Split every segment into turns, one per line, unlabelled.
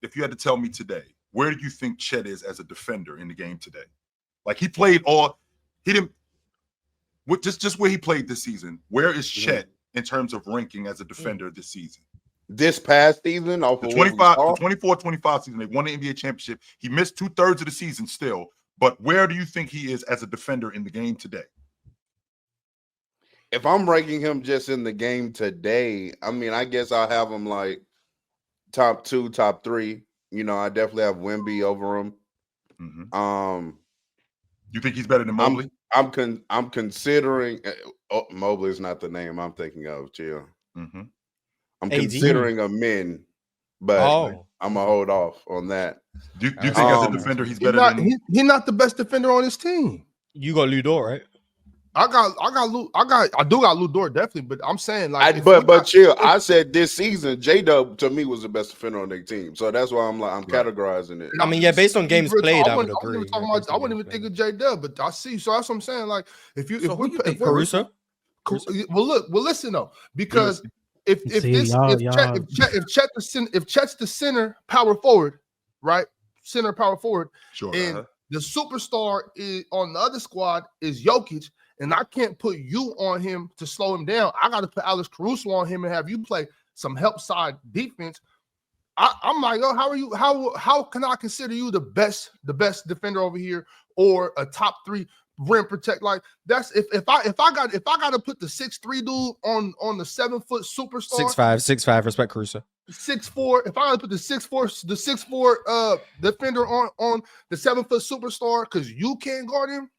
if you had to tell me today, where do you think Chet is as a defender in the game today? Like he played he didn't just where he played this season. Where is Chet in terms of ranking as a defender this season?
This past season, off
the
of
24-25 season, they won the NBA championship. He missed 2/3 of the season still, but where do you think he is as a defender in the game today?
If I'm ranking him just in the game today, I mean, I guess I'll have him like top 2, top 3. You know, I definitely have Wemby over him.
You think he's better than Mobley?
I'm considering. Mobley is not the name I'm thinking of. Chill. I'm considering a min, but I'm gonna hold off on that.
Do you think as a defender he's better than?
He's not the best defender on his team.
You got Lou Dort, right?
I do got Lou Dort definitely, but I'm saying like,
but chill. I said this season, J-Dub to me was the best defender on their team, so that's why I'm categorizing it.
I mean, yeah, based on games played, I would agree.
I wouldn't even think of J-Dub, but I see. So that's what I'm saying. Like, if
Caruso,
well, listen though, because if Chet's the center power forward, right? Center power forward,
sure,
and the superstar is on the other squad is Jokic. And I can't put you on him to slow him down. I got to put Alex Caruso on him and have you play some help side defense. I'm like, how are you? How can I consider you the best defender over here or a top 3 rim protect? Like that's if I got to put the 6'3" dude on the 7-foot superstar,
6'5", respect Caruso.
6'4". If I got to put the 6'4" defender on the 7-foot superstar because you can't guard him.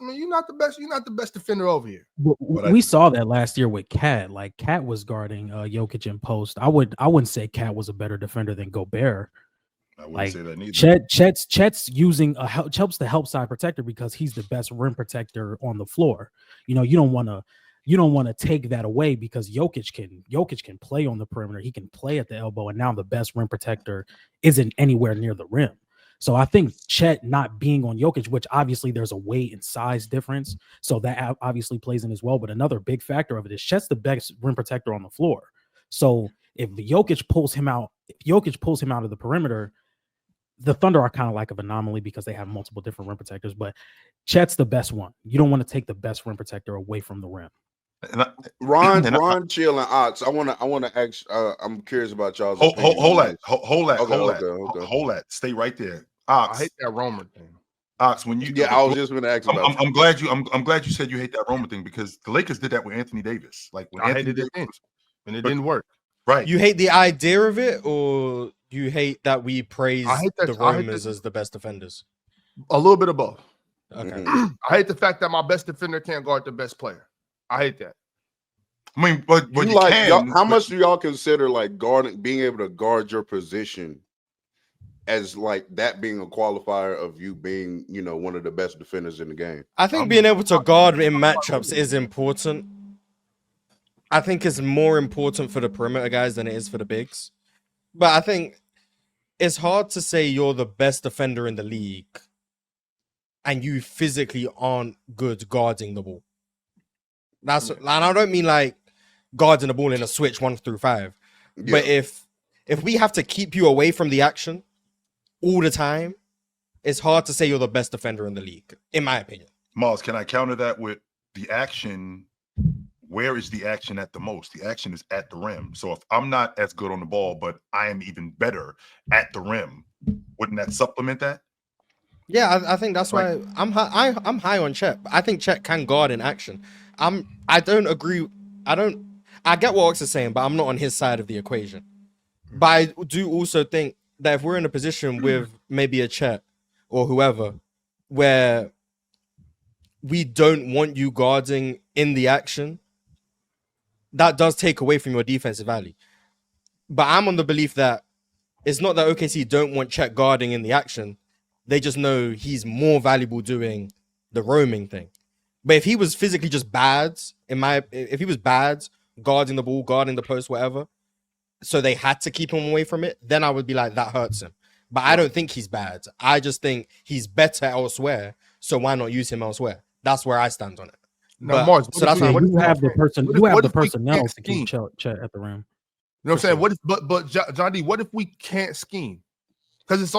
You're not the best. You're not the best defender over here.
We saw that last year with Cat. Like Cat was guarding Jokic in post. I wouldn't say Cat was a better defender than Gobert.
I wouldn't say that neither.
Chet's using helps the help side protector because he's the best rim protector on the floor. You know, you don't want to take that away because Jokic can play on the perimeter. He can play at the elbow, and now the best rim protector isn't anywhere near the rim. So I think Chet not being on Jokic, which obviously there's a weight and size difference, so that obviously plays in as well. But another big factor of it is Chet's the best rim protector on the floor. So if Jokic pulls him out of the perimeter, the Thunder are kind of like an anomaly because they have multiple different rim protectors. But Chet's the best one. You don't want to take the best rim protector away from the rim.
Ron, Chill, and Ox. I want to ask. I'm curious about y'all's.
Hold that. Stay right there. Ox.
I hate that Romer thing.
Ox, when you
I was just going to ask about.
I'm glad you said you hate that Romer thing because the Lakers did that with Anthony Davis. Like when Anthony Davis,
and it didn't work.
Right.
You hate the idea of it, or you hate that we praise the Romers as the best defenders?
A little bit of both.
Okay.
I hate the fact that my best defender can't guard the best player. I hate that.
I mean, but you
like
can.
How much do y'all consider like being able to guard your position as like that being a qualifier of you being, you know, one of the best defenders in the game?
I think being able to guard in matchups is important. I think it's more important for the perimeter guys than it is for the bigs. But I think it's hard to say you're the best defender in the league and you physically aren't good guarding the ball. And I don't mean like guarding the ball in a switch 1 through 5. Yeah. But if we have to keep you away from the action all the time, it's hard to say you're the best defender in the league, in my opinion.
Mars, can I counter that with the action? Where is the action at the most? The action is at the rim. So if I'm not as good on the ball, but I am even better at the rim, wouldn't that supplement that?
Yeah, I think that's why I'm high on Chet. I think Chet can guard in action. I don't agree. I get what Ox is saying, but I'm not on his side of the equation. But I do also think that if we're in a position with maybe a Chet or whoever, where we don't want you guarding in the action, that does take away from your defensive value. But I'm on the belief that it's not that OKC don't want Chet guarding in the action. They just know he's more valuable doing the roaming thing. But if he was physically just bad, if he was bad guarding the ball, guarding the post, whatever, so they had to keep him away from it, then I would be like, that hurts him. But I don't think he's bad. I just think he's better elsewhere, so why not use him elsewhere? That's where I stand on it.
No, Mars,
so that's why you have the personnel to keep Chet at the rim.
You know what I'm saying? What if, but John D, what if we can't scheme? Because it's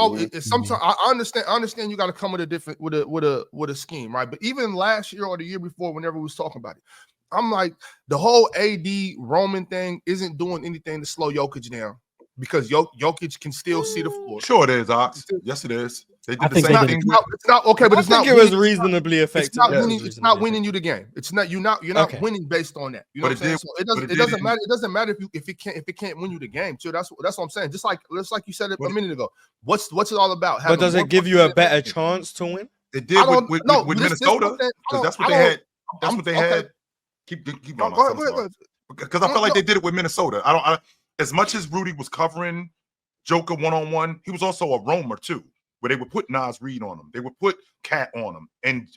sometimes I understand you got to come with a different with a scheme, right? But even last year or the year before, whenever we was talking about it, I'm like, the whole AD Roman thing isn't doing anything to slow Jokic down because Jokic can still see the floor.
Sure, it is, Ox. Yes, it is. They did the
think
same thing.
It's not okay, but
I
it's not.
think it was reasonably effective.
It's not winning you the game. It's not you're not winning based on that. You know what I'm saying? So it doesn't matter. It doesn't matter if it can't win you the game. So that's what I'm saying. Just like you said it a minute ago. What's it all about?
But does it give you a better chance to win?
It did with Minnesota because that's what they had. That's what they had. Keep going.
Go ahead.
Because I felt like they did it with Minnesota. I as much as Rudy was covering Joker one-on-one, he was also a roamer too, where they would put Nas Reed on him. They would put Cat on him. And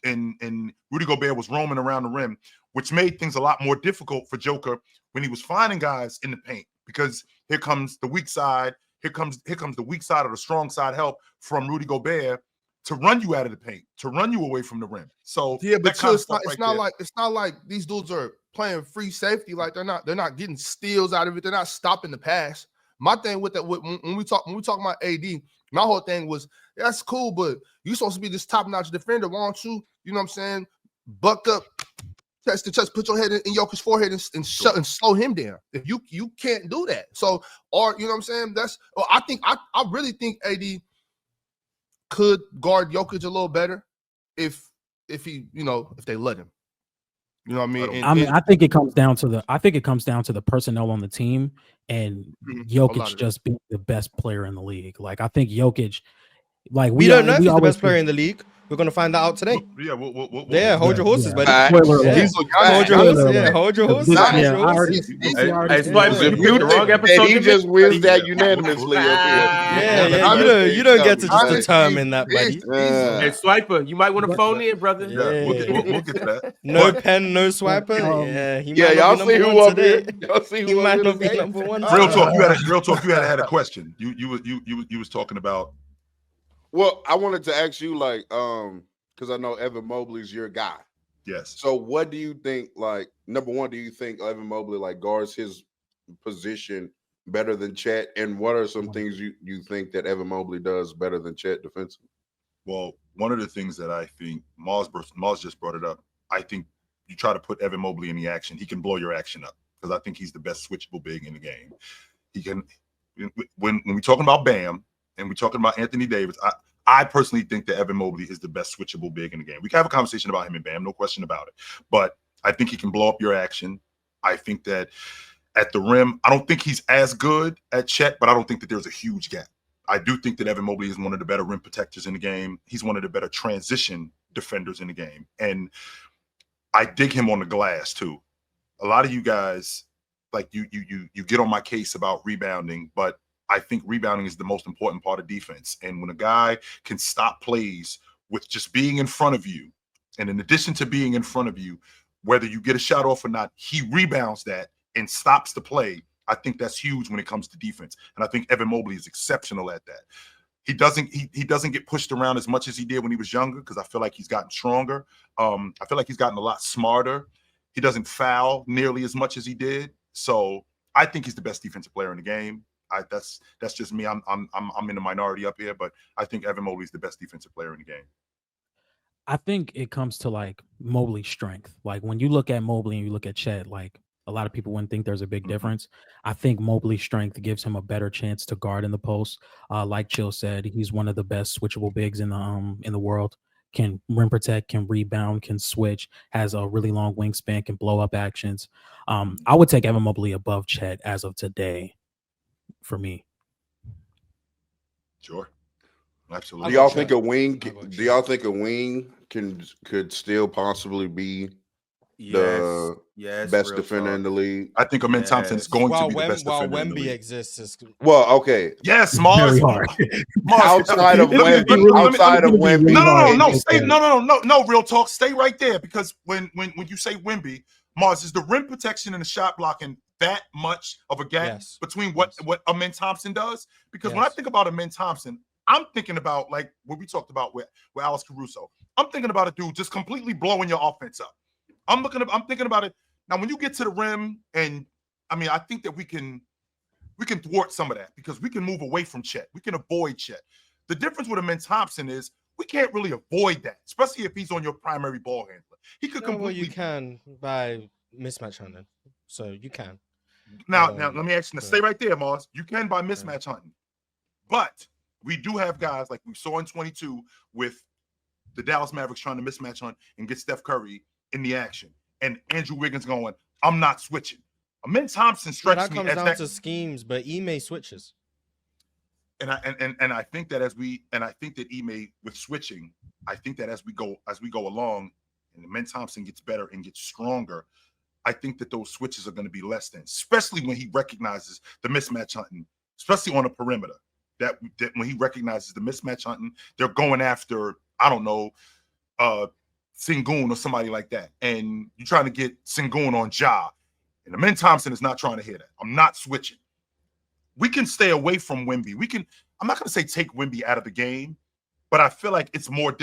Rudy Gobert was roaming around the rim, which made things a lot more difficult for Joker when he was finding guys in the paint, because here comes the weak side. Here comes the weak side or the strong side help from Rudy Gobert to run you out of the paint, to run you away from the rim. So
yeah, but it's not like these dudes are playing free safety. Like they're not getting steals out of it. They're not stopping the pass. My thing with that, when we talk about AD, my whole thing was, that's cool, but you're supposed to be this top-notch defender. Why don't you, you know what I'm saying, buck up, test the chest, put your head in Jokic's forehead and slow him down. If you can't do that. So, or you know what I'm saying? I really think AD could guard Jokic a little better if he, if they let him. You know what I mean?
I think it comes down to the personnel on the team and Jokic just being the best player in the league. Like I think Jokic, like
we don't know if he's the best player in the league. We're gonna find that out today.
Yeah,
hold your horses, buddy.
Hold
your horses.
Hey, Swipe, if you the wrong episode,
he just wins that unanimously up here.
You don't get to just determine that, buddy.
Hey, Swiper, you might want to phone in, brother.
Yeah, we'll get to that.
No pen, no swiper.
Y'all see who up here.
He might not be number one.
Real talk. You had a question. You was talking about.
Well, I wanted to ask you, like, because I know Evan Mobley's your guy.
Yes.
So what do you think, like, number one, do you think Evan Mobley, like, guards his position better than Chet? And what are some things you think that Evan Mobley does better than Chet defensively?
Well, one of the things that I think, Mars just brought it up, I think you try to put Evan Mobley in the action, he can blow your action up, because I think he's the best switchable big in the game. He can, when we're talking about Bam, and we're talking about Anthony Davis, I personally think that Evan Mobley is the best switchable big in the game. We can have a conversation about him and Bam, no question about it. But I think he can blow up your action. I think that at the rim, I don't think he's as good at Chet, but I don't think that there's a huge gap. I do think that Evan Mobley is one of the better rim protectors in the game. He's one of the better transition defenders in the game. And I dig him on the glass too. A lot of you guys, like you get on my case about rebounding, but I think rebounding is the most important part of defense. And when a guy can stop plays with just being in front of you, and in addition to being in front of you, whether you get a shot off or not, he rebounds that and stops the play. I think that's huge when it comes to defense. And I think Evan Mobley is exceptional at that. He doesn't get pushed around as much as he did when he was younger, because I feel like he's gotten stronger. I feel like he's gotten a lot smarter. He doesn't foul nearly as much as he did. So I think he's the best defensive player in the game. That's just me. I'm in the minority up here, but I think Evan Mobley is the best defensive player in the game.
I think it comes to like Mobley's strength. Like when you look at Mobley and you look at Chet, like a lot of people wouldn't think there's a big difference. I think Mobley's strength gives him a better chance to guard in the post. Like Chill said, he's one of the best switchable bigs in the world. Can rim protect, can rebound, can switch, has a really long wingspan, can blow up actions. I would take Evan Mobley above Chet as of today. For me,
sure, absolutely.
Do y'all think a wing? Do y'all think a wing could still possibly be the best defender in the league?
I think Amen Thompson is going to be the best defender in the league.
Exists.
Well, okay.
Yes, Mars.
Outside of Wemby.
No. Real talk. Stay right there, because when you say Wemby, Mars, is the rim protection and the shot blocking that much of a gap between what Amen Thompson does? Because when I think about Amen Thompson, I'm thinking about like what we talked about with Alex Caruso. I'm thinking about a dude just completely blowing your offense up. I'm thinking about it now. When you get to the rim, and I mean, I think that we can we can thwart some of that because we can move away from Chet. We can avoid Chet. The difference with Amen Thompson is we can't really avoid that, especially if he's on your primary ball handler. He could completely.
Well, you can by mismatch hunting, so you can.
Now, let me ask you. Stay right there, Mars. You can by mismatch hunting, but we do have guys like we saw in 22 with the Dallas Mavericks trying to mismatch hunt and get Steph Curry in the action, and Andrew Wiggins going, "I'm not switching." Amen Thompson strikes me as
that comes down to schemes, but Ime switches.
And I think that I think that Ime with switching, I think that as we go along, and Amen Thompson gets better and gets stronger, I think that those switches are going to be less than, especially when he recognizes the mismatch hunting, especially on the perimeter. That when he recognizes the mismatch hunting, they're going after, I don't know, Sengun or somebody like that, and you're trying to get Sengun on Ja, and Amen Thompson is not trying to hear that. I'm not switching. We can stay away from Wemby. I'm not going to say take Wemby out of the game, but I feel like it's more.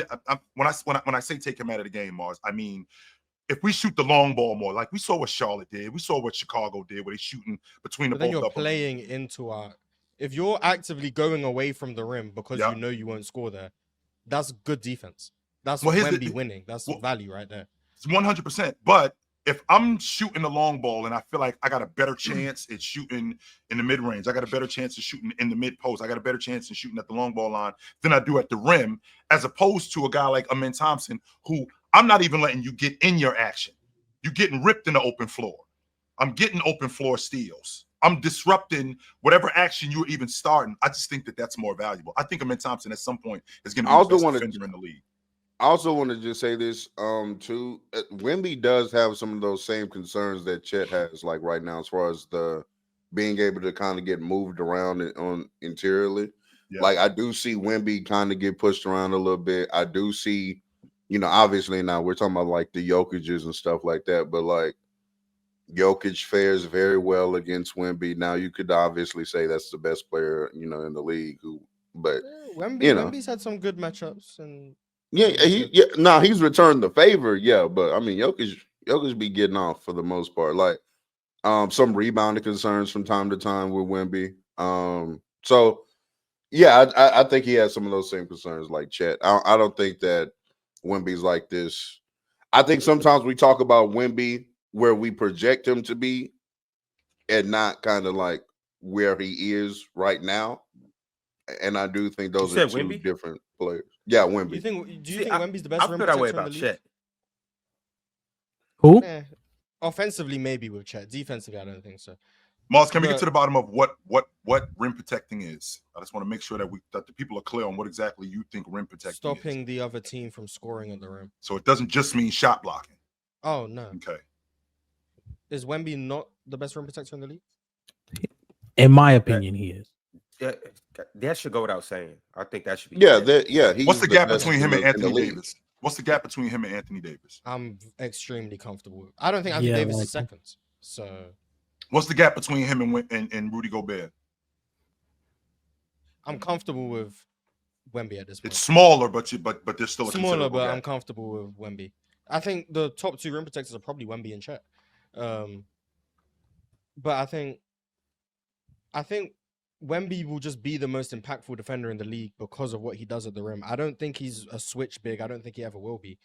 When I say take him out of the game, Mars, I mean if we shoot the long ball more, like we saw what Charlotte did, we saw what Chicago did, where they're shooting between the
both. Then you're
up
playing into our. If you're actively going away from the rim because you know you won't score there, that's good defense. That's Wemby winning. That's value right there.
It's 100%. But if I'm shooting the long ball and I feel like I got a better chance at shooting in the mid range, I got a better chance of shooting in the mid post, I got a better chance of shooting at the long ball line than I do at the rim, as opposed to a guy like Amen Thompson, who I'm not even letting you get in your action. You're getting ripped in the open floor. I'm getting open floor steals. I'm disrupting whatever action you're even starting. I just think that that's more valuable. I think Amen Thompson at some point is going to be the best defender in the league.
I also want to just say this too. Wemby does have some of those same concerns that Chet has, like right now, as far as the being able to kind of get moved around on interiorly. Yeah. Like I do see Wemby kind of get pushed around a little bit. I do see, obviously now we're talking about like the Jokic's and stuff like that, but like Jokic fares very well against Wemby. Now you could obviously say that's the best player, in the league.
Wemby's had some good matchups and.
He's returned the favor, but I mean, Jokic be getting off for the most part. Like, some rebounding concerns from time to time with Wemby. I think he has some of those same concerns like Chet. I don't think that Wemby's like this. I think sometimes we talk about Wemby where we project him to be, and not kind of like where he is right now. And I do think those are two different players. Yeah, Wemby.
Do you think Wemby's the best rim protector in the league? Chet.
Who?
Offensively, maybe with Chet. Defensively, I don't think so.
Mars, can we get to the bottom of what rim protecting is? I just want to make sure that the people are clear on what exactly you think rim protecting
Stopping the other team from scoring at the rim.
So it doesn't just mean shot blocking.
Oh, no.
Okay.
Is Wemby not the best rim protector in the league?
In my opinion, he is.
Yeah, that should go without saying. I think that should be.
What's the gap between him and Anthony Davis? What's the gap between him and Anthony Davis?
I'm extremely comfortable with. I don't think Anthony Davis is second. So,
what's the gap between him and Rudy Gobert?
I'm comfortable with Wemby at this point.
It's smaller, but there's still a
smaller, but
gap.
I'm comfortable with Wemby. I think the top two rim protectors are probably Wemby and Chet. But I think Wemby will just be the most impactful defender in the league because of what he does at the rim. I don't think he's a switch big. I don't think he ever will be.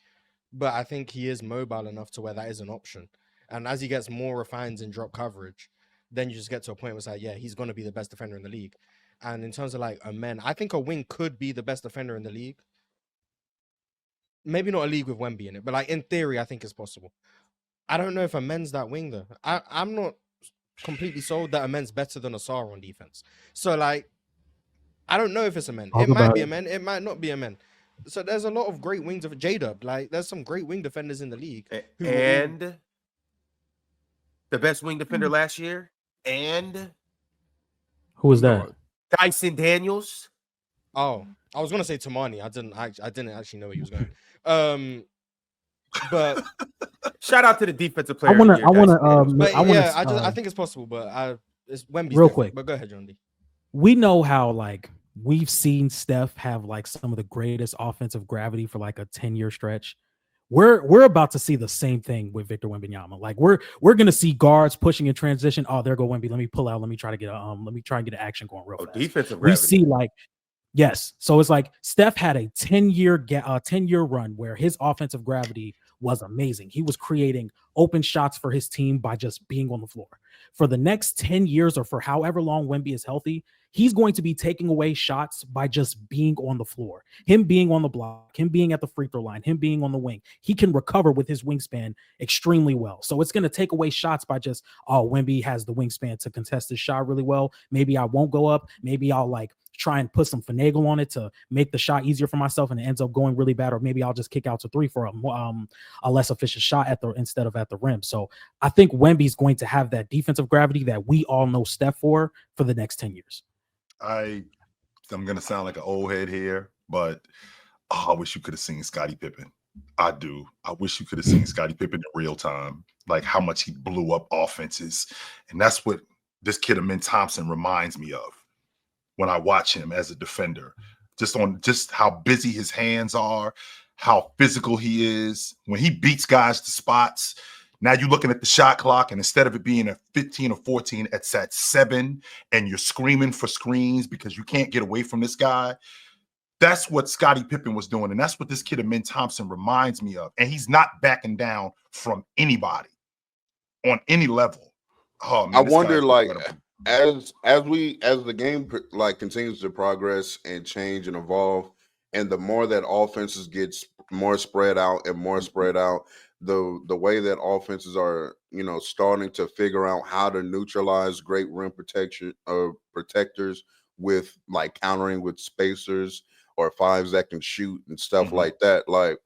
But I think he is mobile enough to where that is an option. And as he gets more refined in drop coverage, then you just get to a point where it's like, he's going to be the best defender in the league. And in terms of like a man, I think a wing could be the best defender in the league. Maybe not a league with Wemby in it, but like in theory, I think it's possible. I don't know if a men's that wing though. I'm not completely sold that a men's better than Asar on defense. So like, I don't know if it's a men. It might be a men. It might not be a men. So there's a lot of great wings of J-Dub. Like there's some great wing defenders in the league.
And the best wing defender last year. And
who was that?
Dyson Daniels.
Oh, I was gonna say Tamani. I didn't actually know where he was going. But
shout out to the defensive player.
I think it's possible, but it's Wemby's
real quick.
But go ahead, John D.
We know how like we've seen Steph have like some of the greatest offensive gravity for like a 10-year stretch. we're about to see the same thing with Victor Wembanyama. Like we're gonna see guards pushing in transition. Oh, there go Wemby. Let me pull out. Let me try and get an action going real fast.
Defensive
We
gravity.
see like yes. So it's like Steph had a 10-year run where his offensive gravity was amazing. He was creating open shots for his team by just being on the floor. For the next 10 years or for however long Wemby is healthy, he's going to be taking away shots by just being on the floor. Him being on the block, him being at the free throw line, him being on the wing. He can recover with his wingspan extremely well. So it's going to take away shots by just, oh, Wemby has the wingspan to contest his shot really well. Maybe I won't go up. Maybe I'll like try and put some finagle on it to make the shot easier for myself and it ends up going really bad, or maybe I'll just kick out to three for a less efficient shot instead of at the rim. So I think Wemby's going to have that defensive gravity that we all know Steph for the next 10 years.
I'm gonna sound like an old head here, but I wish you could have seen Scottie Pippen. I do. I wish you could have seen Scottie Pippen in real time, like how much he blew up offenses. And that's what this kid Amin Thompson reminds me of when I watch him as a defender, just how busy his hands are, how physical he is. When he beats guys to spots, now you're looking at the shot clock, and instead of it being at 15 or 14, it's at 7, and you're screaming for screens because you can't get away from this guy. That's what Scottie Pippen was doing, and that's what this kid Amin Thompson reminds me of. And he's not backing down from anybody on any level. Oh, man,
I wonder, like,
incredible.
as the game like continues to progress and change and evolve, and the more that offenses gets more spread out and more spread out, the way that offenses are, starting to figure out how to neutralize great rim protectors with like countering with spacers or fives that can shoot and stuff like that. Like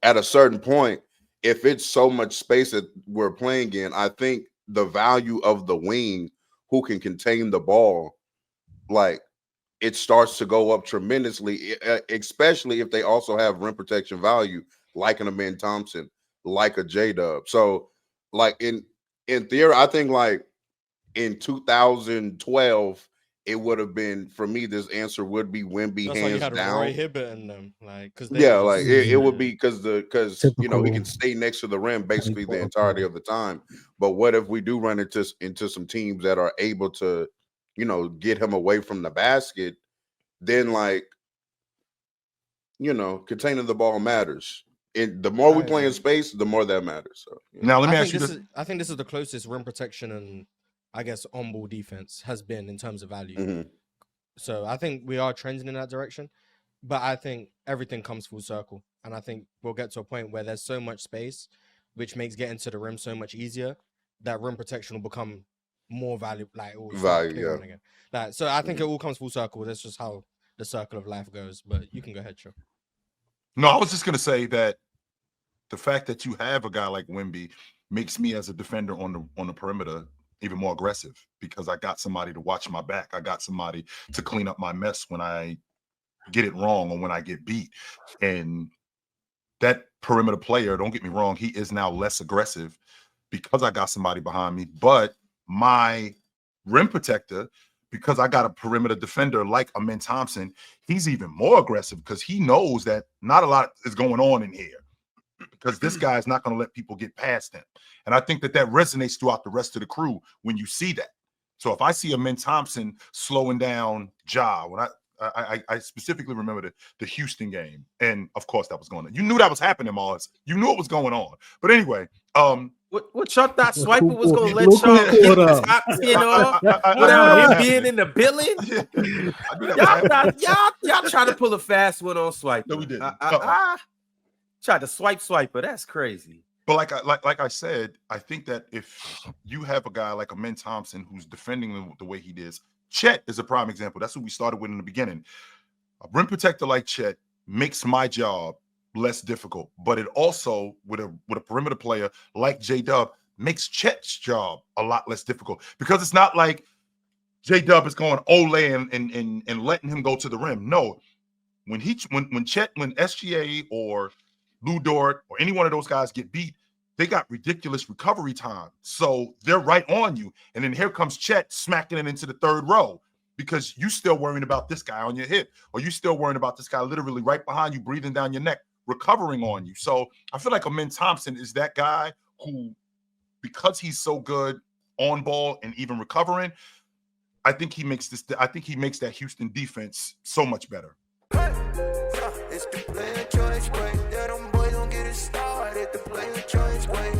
at a certain point, if it's so much space that we're playing in, I think the value of the wing who can contain the ball, like it starts to go up tremendously, especially if they also have rim protection value, like an Amin Thompson, like a J-Dub. So like in theory, I think like in 2012, it would have been, for me, this answer would be Wemby
That's why you
hands
had
down.
Roy Hibbert in them, like because
It would be because he
Typical
can stay next to the rim basically the entirety of the time. But what if we do run into some teams that are able to, get him away from the basket? Then containing the ball matters. And the more we play in space, the more that matters. So
Now let me ask you this.
I think this is the closest rim protection and I guess on-ball defense has been in terms of value. So I think we are trending in that direction, but I think everything comes full circle. And I think we'll get to a point where there's so much space, which makes getting to the rim so much easier, that rim protection will become more valuable. Like again. So I think it all comes full circle. That's just how the circle of life goes. But you can go ahead, Joe.
No, I was just going to say that the fact that you have a guy like Wemby makes me as a defender on the perimeter even more aggressive because I got somebody to watch my back. I got somebody to clean up my mess when I get it wrong or when I get beat. And that perimeter player, don't get me wrong, he is now less aggressive because I got somebody behind me. But my rim protector, because I got a perimeter defender like Amin Thompson, he's even more aggressive because he knows that not a lot is going on in here because this guy is not going to let people get past him. And I think that resonates throughout the rest of the crew when you see that. So if I see Amin Thompson slowing down Ja, when I specifically remember the Houston game, and of course that was going on. You knew that was happening, Mars. You knew it was going on. But anyway,
what y'all thought Swiper was gonna let y'all get the top 10 off without him being in the building? Y'all trying to pull a fast one on Swiper.
No, we didn't.
Tried to swiper. That's crazy.
But like I said, I think that if you have a guy like Amin Thompson who's defending the way he did, Chet is a prime example. That's what we started with in the beginning. A rim protector like Chet makes my job less difficult, but it also, with a perimeter player like J-Dub, makes Chet's job a lot less difficult because it's not like J-Dub is going Ole and letting him go to the rim. No, when SGA or Lou Dort or any one of those guys get beat, they got ridiculous recovery time. So they're right on you. And then here comes Chet smacking it into the third row because you still worrying about this guy on your hip, or you still worrying about this guy literally right behind you, breathing down your neck, recovering on you. So I feel like Amin Thompson is that guy who, because he's so good on ball and even recovering, I think he makes that Houston defense so much better.
It's the player choice way. Yeah, them boys don't get it started. The player choice way.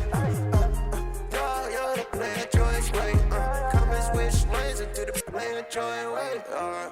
The player choice way. Come and switch lanes into the player choice way.